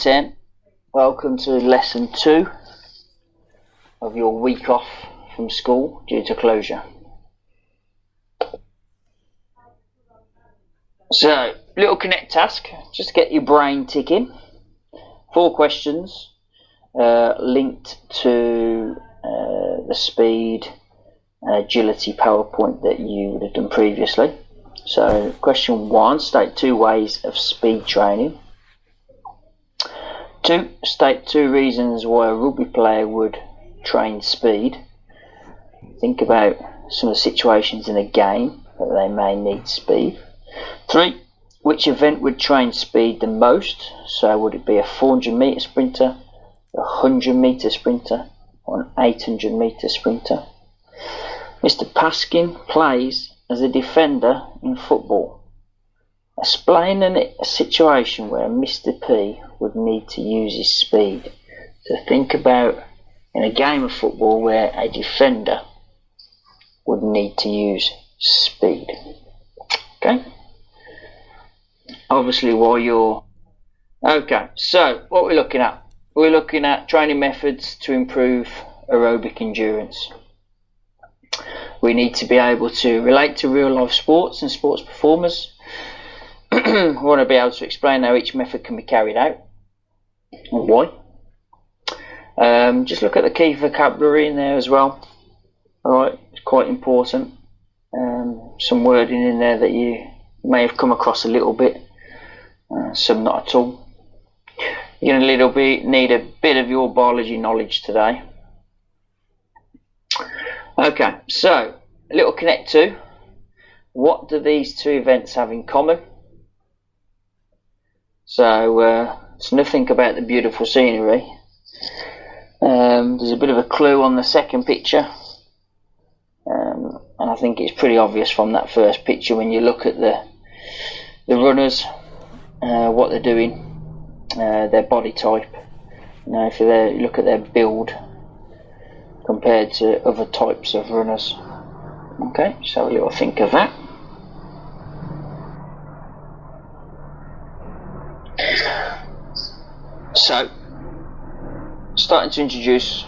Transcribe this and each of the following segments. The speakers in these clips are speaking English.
10. Welcome to lesson 2 of your week off from school due to closure. So, little connect task, just to get your brain ticking. 4 questions linked to the speed and agility PowerPoint that you would have done previously. So, question 1, state 2 ways of speed training. 2, state 2 reasons why a rugby player would train speed. Think about some of the situations in a game that they may need speed. 3, which event would train speed the most? So would it be a 400 metre sprinter, a 100 metre sprinter, or an 800 metre sprinter? Mr. Paskin plays as a defender in football. Explain a situation where Mr. P would need to use his speed. So think about in a game of football where a defender would need to use speed. Okay? Obviously while you're... Okay, so what we're looking at? We're looking at training methods to improve aerobic endurance. We need to be able to relate to real life sports and sports performers. We want to be able to explain how each method can be carried out and why. Just look at the key vocabulary in there as well. Alright, it's quite important. Some wording in there that you may have come across a little bit, some not at all. You're going to need a bit of your biology knowledge today. Okay, so a little connect to. What do these 2 events have in common? So it's nothing about the beautiful scenery. There's a bit of a clue on the second picture, and I think it's pretty obvious from that first picture when you look at the runners, what they're doing, their body type. You know, if you look at their build compared to other types of runners. Okay, so a little think of that. So, starting to introduce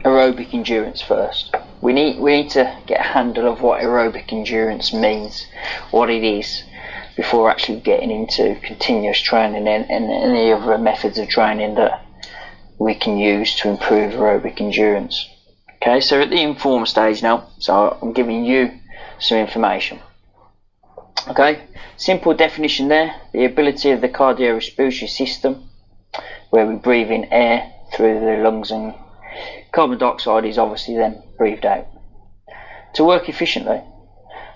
aerobic endurance first. We need to get a handle of what aerobic endurance means, what it is, before actually getting into continuous training and any other methods of training that we can use to improve aerobic endurance. Okay, so at the informed stage now, so I'm giving you some information. Okay, simple definition there, the ability of the cardiorespiratory system, where we breathe in air through the lungs and carbon dioxide is obviously then breathed out. To work efficiently,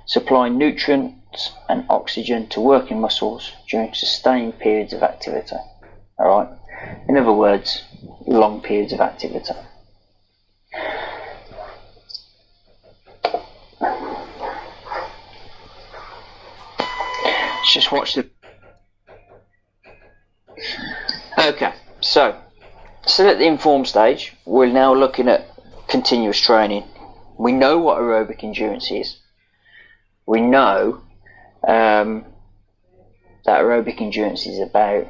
supply nutrients and oxygen to working muscles during sustained periods of activity. Alright, in other words, long periods of activity. Let's just watch the... Okay, so at the informed stage, we're now looking at continuous training. We know what aerobic endurance is. We know that aerobic endurance is about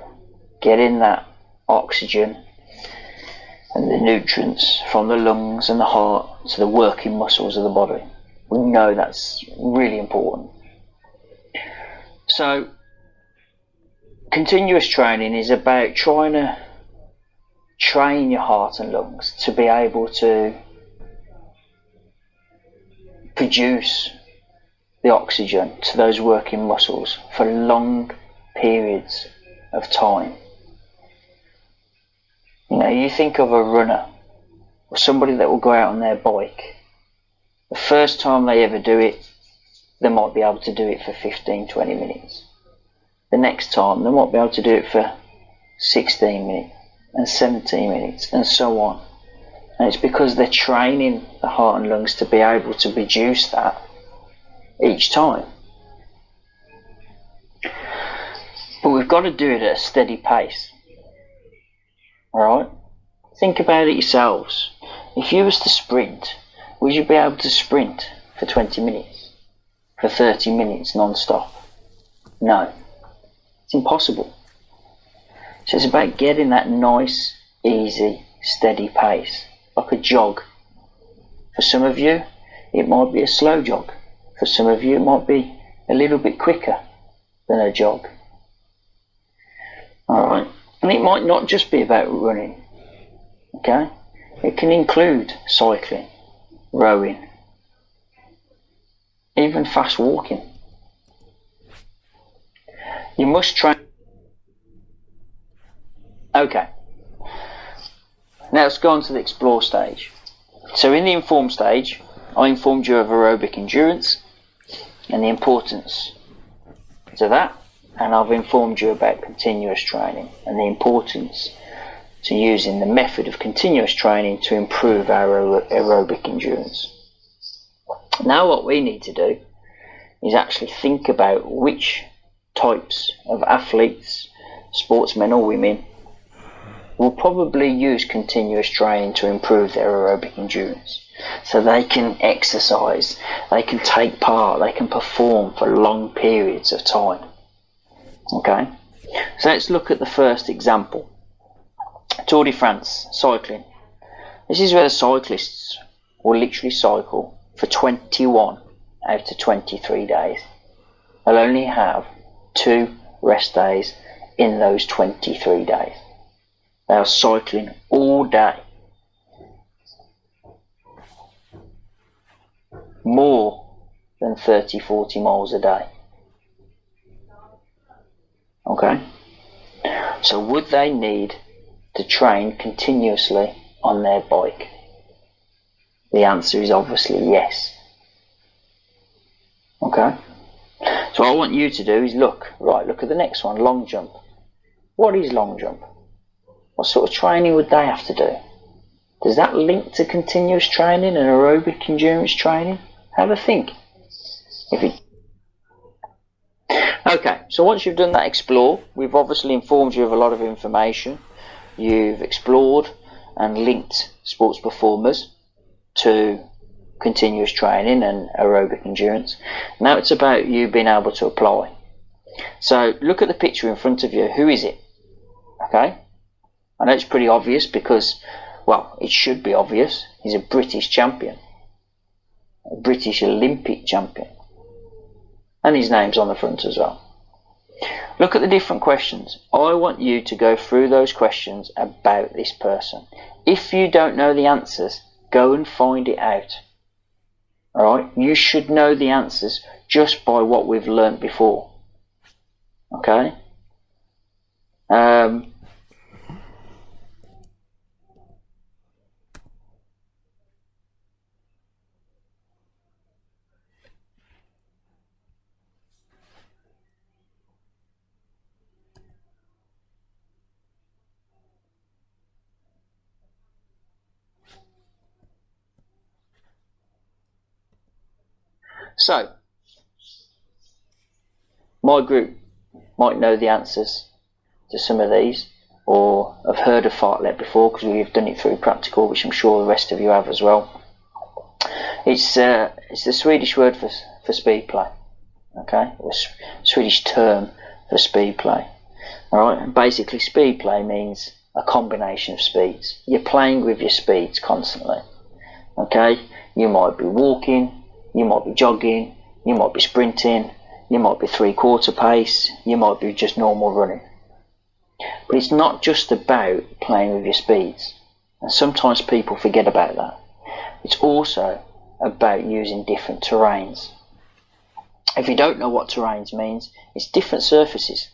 getting that oxygen and the nutrients from the lungs and the heart to the working muscles of the body. We know that's really important. So, continuous training is about trying to train your heart and lungs to be able to produce the oxygen to those working muscles for long periods of time. You know, you think of a runner or somebody that will go out on their bike. The first time they ever do it, they might be able to do it for 15-20 minutes. The next time they might be able to do it for 16 minutes and 17 minutes and so on. And it's because they're training the heart and lungs to be able to produce that each time. But we've got to do it at a steady pace. Alright? Think about it yourselves. If you was to sprint, would you be able to sprint for 20 minutes? For 30 minutes non-stop? No. It's impossible. So it's about getting that nice, easy, steady pace, like a jog. For some of you, it might be a slow jog. For some of you, it might be a little bit quicker than a jog. Alright, and it might not just be about running, okay? It can include cycling, rowing, even fast walking. You must train. Okay, now let's go on to the explore stage. So in the inform stage, I informed you of aerobic endurance and the importance to that, and I've informed you about continuous training and the importance to using the method of continuous training to improve our aerobic endurance. Now what we need to do is actually think about which types of athletes, sportsmen or women, will probably use continuous training to improve their aerobic endurance. So they can exercise, they can take part, they can perform for long periods of time. Okay, so let's look at the first example. Tour de France, cycling. This is where the cyclists will literally cycle for 21 out of 23 days. They'll only have 2 rest days in those 23 days. They are cycling all day. More than 30-40 miles a day. Okay? So would they need to train continuously on their bike? The answer is obviously yes. Okay? So what I want you to do is look at the next one, long jump. What is long jump? What sort of training would they have to do? Does that link to continuous training and aerobic endurance training? Have a think. Okay, so once you've done that explore, we've obviously informed you of a lot of information. You've explored and linked sports performers to continuous training and aerobic endurance. Now it's about you being able to apply. So look at the picture in front of you. Who is it? Okay, I know it's pretty obvious because, well, it should be obvious. He's a British champion, a British Olympic champion, and his name's on the front as well. Look at the different questions. I want you to go through those questions about this person. If you don't know the answers, go and find it out. Alright, you should know the answers just by what we've learnt before. Okay? So, my group might know the answers to some of these, or have heard of fartlek before because we've done it through practical, which I'm sure the rest of you have as well. It's the Swedish word for speed play, okay, or Swedish term for speed play. Alright, and basically speed play means a combination of speeds. You're playing with your speeds constantly. Okay, you might be walking, you might be jogging, you might be sprinting, you might be 3/4 pace, you might be just normal running. But it's not just about playing with your speeds, and sometimes people forget about that. It's also about using different terrains. If you don't know what terrains means, it's different surfaces.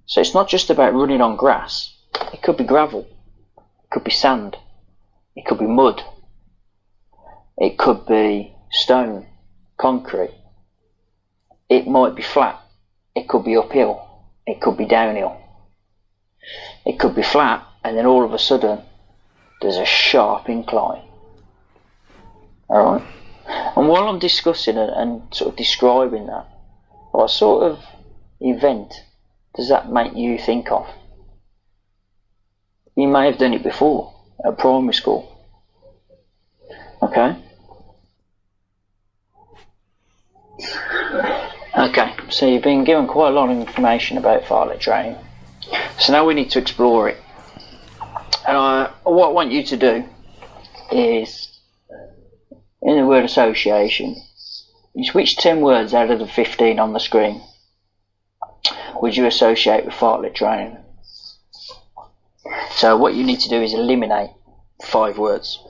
So it's not just about running on grass. It could be gravel, it could be sand, it could be mud, it could be stone, concrete, it might be flat, it could be uphill, it could be downhill, it could be flat and then all of a sudden there's a sharp incline. Alright, and while I'm discussing it and sort of describing that, what sort of event does that make you think of? You may have done it before at primary school. Okay? Okay, so you've been given quite a lot of information about fartlek training. So now we need to explore it. And what I want you to do is, in the word association, is which 10 words out of the 15 on the screen would you associate with fartlek training? So what you need to do is eliminate 5 words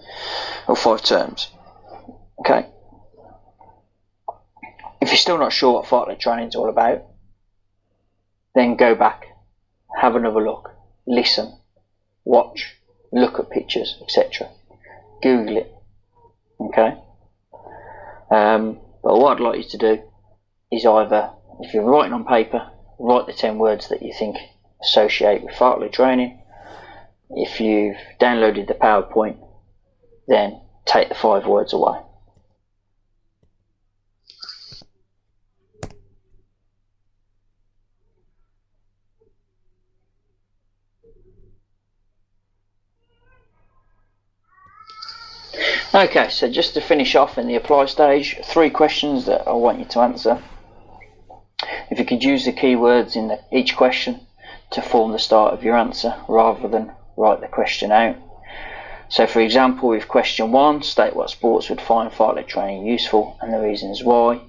or 5 terms. Okay. If you're still not sure what fartlek training is all about, then go back, have another look, listen, watch, look at pictures, etc. Google it. Okay. But what I'd like you to do is either, if you're writing on paper, write the 10 words that you think associate with fartlek training. If you've downloaded the PowerPoint, then take the 5 words away. Okay, so just to finish off in the apply stage, 3 questions that I want you to answer. If you could use the keywords in each question to form the start of your answer rather than write the question out. So for example, with question 1, state what sports would find fartlek training useful and the reasons why.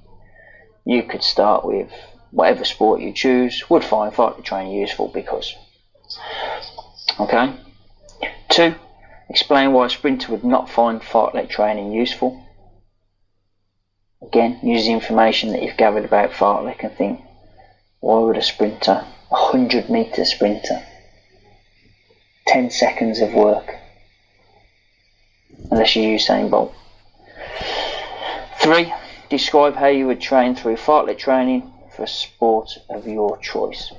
You could start with whatever sport you choose would find fartlek training useful because. Okay. 2, explain why a sprinter would not find fartlek training useful. Again, use the information that you've gathered about fartlek and think, why would a sprinter, a 100-metre sprinter, 10 seconds of work, unless you use Usain Bolt. 3, describe how you would train through fartlek training for a sport of your choice.